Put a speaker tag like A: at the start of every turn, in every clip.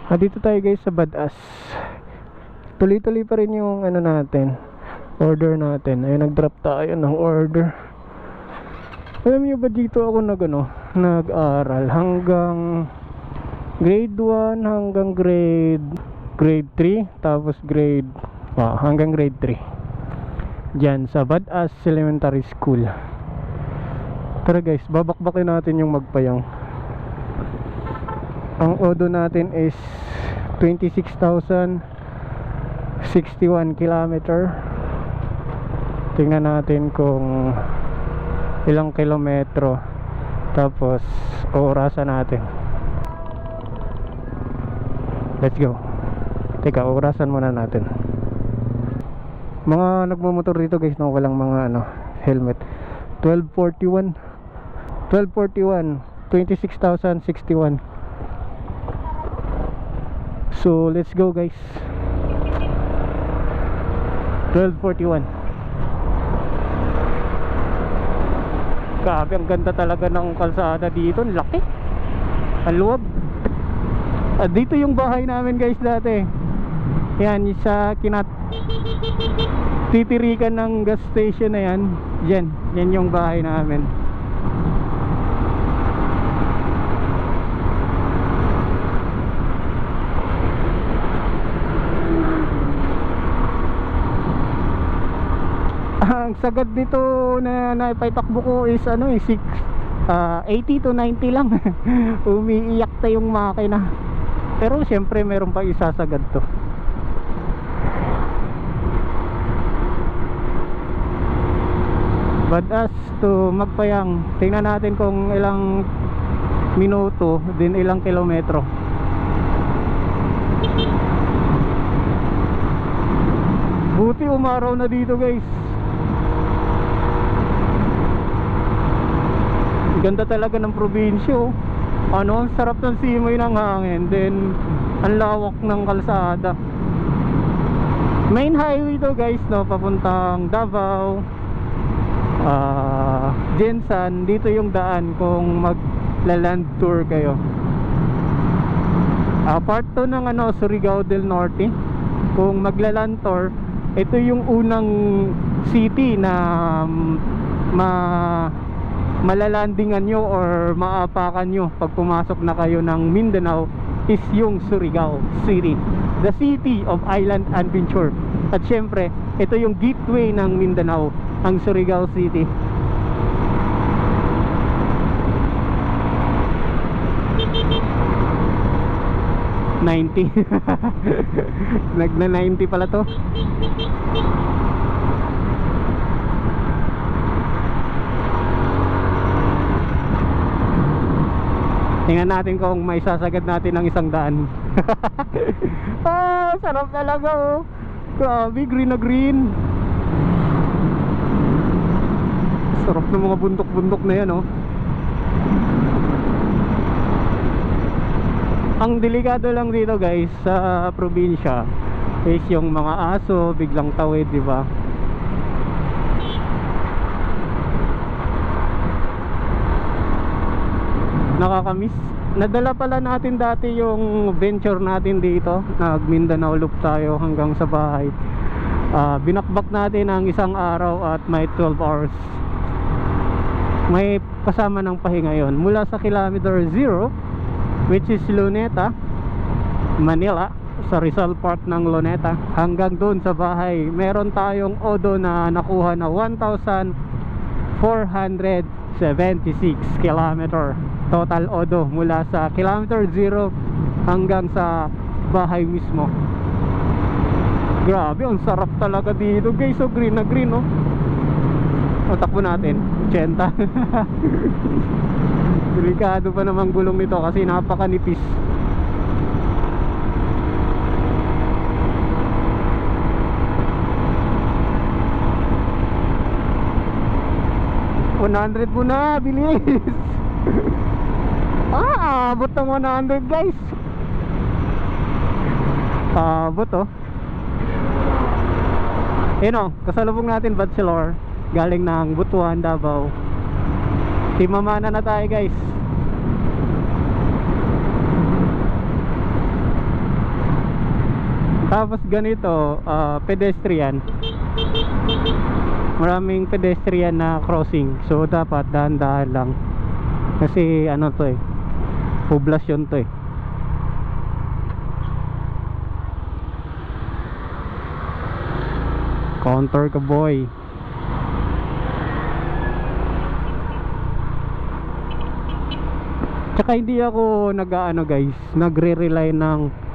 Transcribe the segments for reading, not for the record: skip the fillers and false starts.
A: Dito tayo guys sa Badass. Tuloy-tuloy pa rin yung ano natin, order natin. Ayun, nag-drop tayo ng order. Alam niyo ba dito ako nag-aral hanggang grade 1 hanggang grade 3, tapos hanggang grade 3. Diyan sa Badass Elementary School. Tara guys, babakbakin natin yung Magpayang. Ang odo natin is 26,061 kilometer. Tingnan natin kung ilang kilometro, tapos orasan natin. Let's go. Teka, orasan muna natin. Mga nagmumotor dito guys na walang mga helmet. 1241 26,061. So let's go guys. 1241. Grabe, ang ganda talaga ng kalsada dito. Ang laki, ang luwag. Dito yung bahay namin guys dati. Yan, sa titirikan ng gas station na yan. Yan yung bahay namin. Ang sagad nito na naipaitakbo ko is 80 to 90 lang. Umiiyak ta yung makina. Pero syempre meron pa isasagad to. Badass to Magpayang. Tingnan natin kung ilang minuto, din ilang kilometro. Buti umaraw na dito guys. Ganda talaga ng probinsya. Ang sarap ng simoy ng hangin. Then ang lawak ng kalsada. Main highway to guys, papuntang Davao, Jensan. Dito yung daan kung magla-land tour kayo. Part 2 ng Surigao del Norte. Kung magla-land tour, ito yung unang city na malalandingan nyo or maapakan nyo pag pumasok na kayo ng Mindanao, is yung Surigao City, the city of island adventure. At syempre, ito yung gateway ng Mindanao, ang Surigao City. Nagna 90 pala to. Tingnan natin kung may sasagad natin ng 100. Sarap talaga oh. Grabe, green na green. Sarap ng mga bundok-bundok na yan oh. Ang delikado lang dito guys sa probinsya is yung mga aso biglang tawid, di ba? Nakakamiss. Nadala pala natin dati yung venture natin dito. Nag Mindanao loop tayo hanggang sa bahay. Binakbak natin ang isang araw at may 12 hours. May kasama ng pahinga yon. Mula sa kilometer 0, which is Luneta, Manila, sa Rizal part ng Luneta, hanggang doon sa bahay, meron tayong odo na nakuha na 1,476 kilometer. Total odo mula sa kilometer 0 hanggang sa bahay mismo. Grabe, ang sarap talaga dito guys. So green na green oh. Takbo natin 80. Delikado pa namang gulong nito kasi napakanipis. $100 mo na, bilis. Abot ng 100 guys. Abot oh. Kasalubong natin Bachelor, galing ng Butuan, Davao. Timamana na tayo guys. Tapos ganito, pedestrian. Maraming pedestrian na crossing. So dapat dahan-dahan lang. Kasi ano to eh, poblasyon to eh. Counter ka boy. Tsaka hindi ako nag-ano guys, nagre-rely ng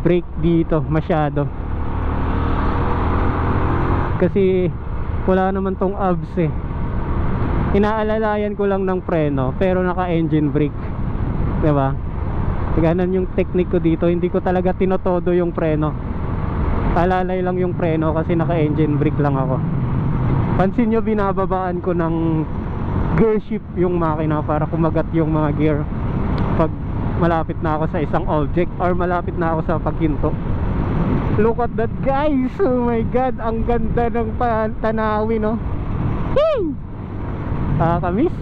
A: brake dito masyado. Kasi wala naman tong abs eh. Inaalalayan ko lang ng preno pero naka-engine brake. 'Di ba? Ganon yung technique ko dito, hindi ko talaga tinotodo yung preno. Alalay lang yung preno kasi naka-engine brake lang ako. Pansin nyo, binababaan ko ng gear shift yung makina para kumagat yung mga gear pag malapit na ako sa isang object or malapit na ako sa paghinto. Look at that guys, oh my god, ang ganda ng tanawin no. Hey! Nakakamiss.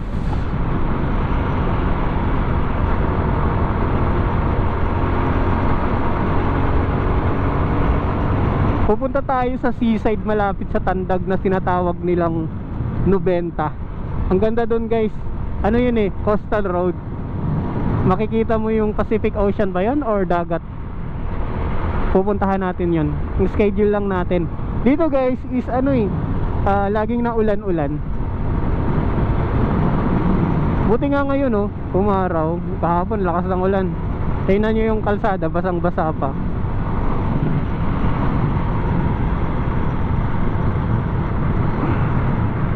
A: Pupunta tayo sa seaside malapit sa Tandag na sinatawag nilang 90. Ang ganda doon guys. Ano yun eh, coastal road. Makikita mo yung Pacific Ocean ba yun or dagat? Pupuntahan natin yun. Yung schedule lang natin. Dito guys is ano eh, laging na ulan-ulan. Buti nga ngayon oh, umaraw. Kahapon lakas ng ulan. Tingnan nyo yung kalsada, basang-basa pa.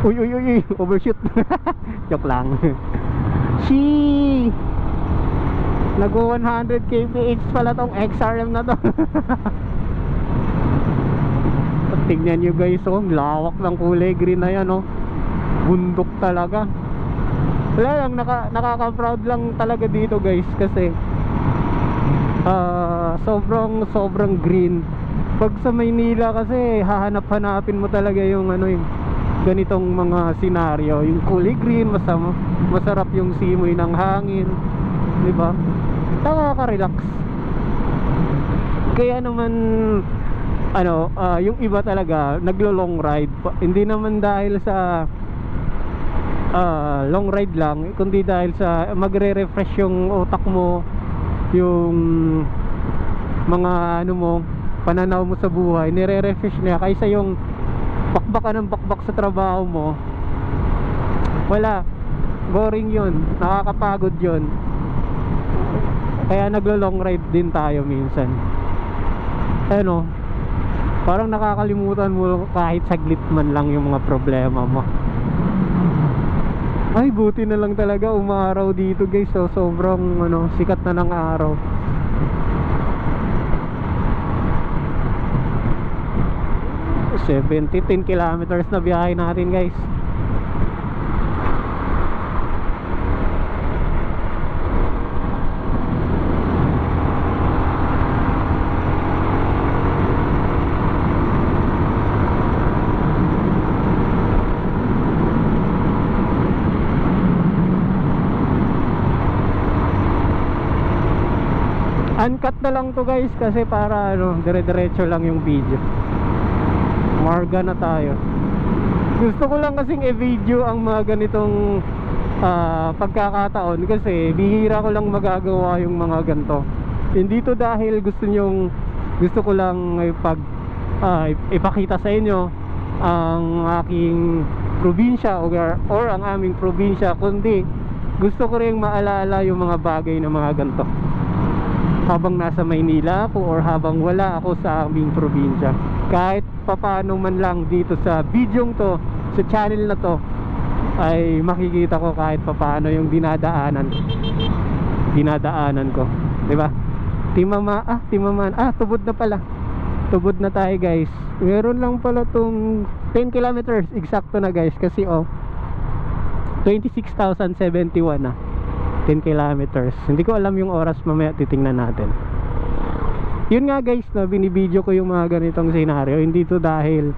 A: Uy, overshoot. Joke lang. She Nag 100 kph pala tong XRM na to. Tingnan nyo guys, oh, lawak ng kulay green na yan, oh. Bundok talaga. Wala lang, nakaka-proud lang talaga dito guys. Kasi sobrang green. Pag sa Maynila kasi hahanap-hanapin mo talaga yung ano yung ganitong mga senaryo, yung kulay green, masarap yung simoy ng hangin, di ba? Nakaka-relax. Kaya naman ano, yung iba talaga naglo-long ride, hindi naman dahil sa long ride lang, kundi dahil sa magre-refresh yung utak mo, yung mga ano mo, pananaw mo sa buhay, nire-refresh niya kaysa yung bakbak ka ng bakbak sa trabaho mo. Wala, boring yun, nakakapagod yun. Kaya naglo-long ride din tayo minsan. Ano, parang nakakalimutan mo kahit saglit man lang yung mga problema mo. Ay, buti na lang talaga umaraw dito guys. So, sobrang ano, sikat na ng araw. $10 kilometers na biyahe natin guys. Uncut na lang to guys kasi para ano, dire-diretso lang yung video. Marga na tayo. Gusto ko lang kasing i-video ang mga ganitong pagkakataon kasi bihira ko lang magagawa yung mga ganito. Hindi to dahil gusto ko lang ipakita sa inyo ang aking probinsya or ang aming probinsya, kundi gusto ko rin maalala yung mga bagay na mga ganito habang nasa Maynila ako or habang wala ako sa aming probinsya. Kahit papaano man lang dito sa videong to, sa channel na to, ay makikita ko kahit papaano yung dinadaanan ko, di ba? Timaman, tubod na pala. Tubod na tayo guys. Meron lang pala tong 10 kilometers eksakto na guys kasi 26,071 na 10 kilometers. Hindi ko alam yung oras, mamaya titingnan natin. Yun nga guys, no, binibideo ko yung mga ganitong scenario. Hindi to dahil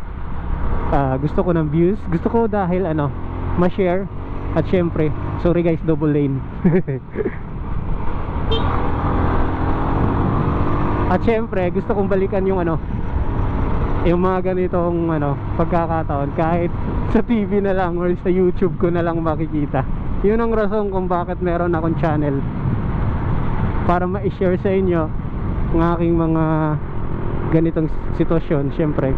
A: gusto ko ng views, gusto ko dahil ano, ma-share. At syempre, sorry guys, double lane. At syempre gusto kong balikan yung ano, yung mga ganitong ano, pagkakataon kahit sa TV na lang or sa YouTube ko na lang makikita. Yun ang rason kung bakit meron akong channel, para ma-share sa inyo ang aking mga ganitong sitwasyon. Syempre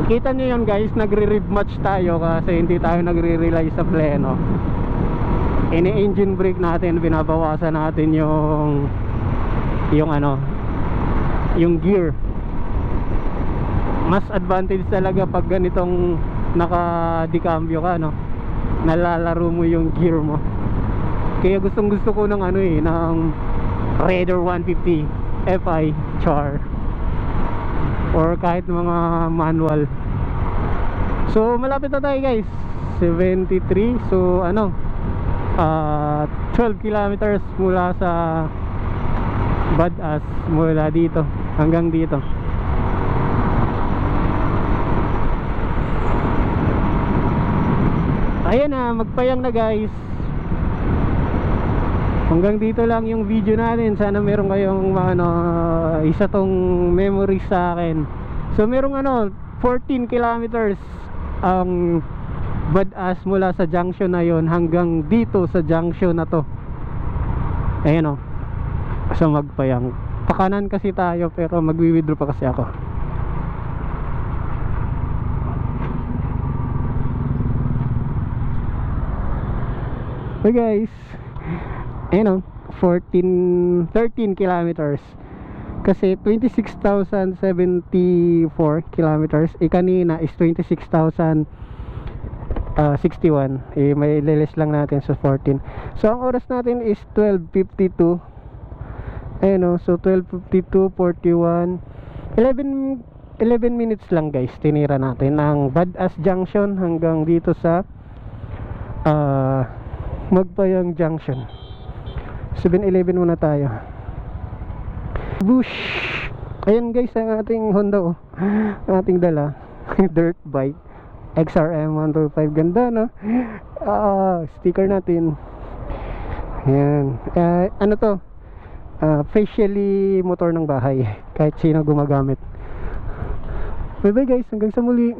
A: kita nyo yun guys, nagre-rev match tayo kasi hindi tayo nagre-rely sa pleno. Ini-engine brake natin, binabawasan natin yung ano, yung gear. Mas advantage talaga pag ganitong naka-decambio ka, no? Nalalaro mo yung gear mo. Kaya gustong gusto ko ng ano eh, ng Raider 150 Fi char or kahit mga manual. So malapit na tayo guys, 73. So ano, 12 kilometers mula sa Badass, mula dito hanggang dito. Ayan na, magpayang na guys. Hanggang dito lang yung video natin. Sana meron kayong ano, isa tong memory sa akin. So merong ano, 14 kilometers ang Badass mula sa junction na yon hanggang dito sa junction na to. Ayan o, sa magpayang. Pakanan kasi tayo pero magwi-withdraw pa kasi ako. So guys, ayan o, 13 kilometers. Kasi 26,074 kilometers. Kanina is 26,061. May lilis lang natin sa 14. So ang oras natin is 12:52. Ayan o, so 12:52, 41, 11 minutes lang guys. Tinira natin ang Badass Junction hanggang dito sa Magpayang Junction. 7-Eleven muna tayo. Bush. Ayan guys ang ating Honda oh. Ang ating dala dirt bike XRM 125. Ganda no? Sticker natin. Ayan. Ano to? Officially motor ng bahay. Kahit sino gumagamit. Bye bye guys. Hanggang sa muli.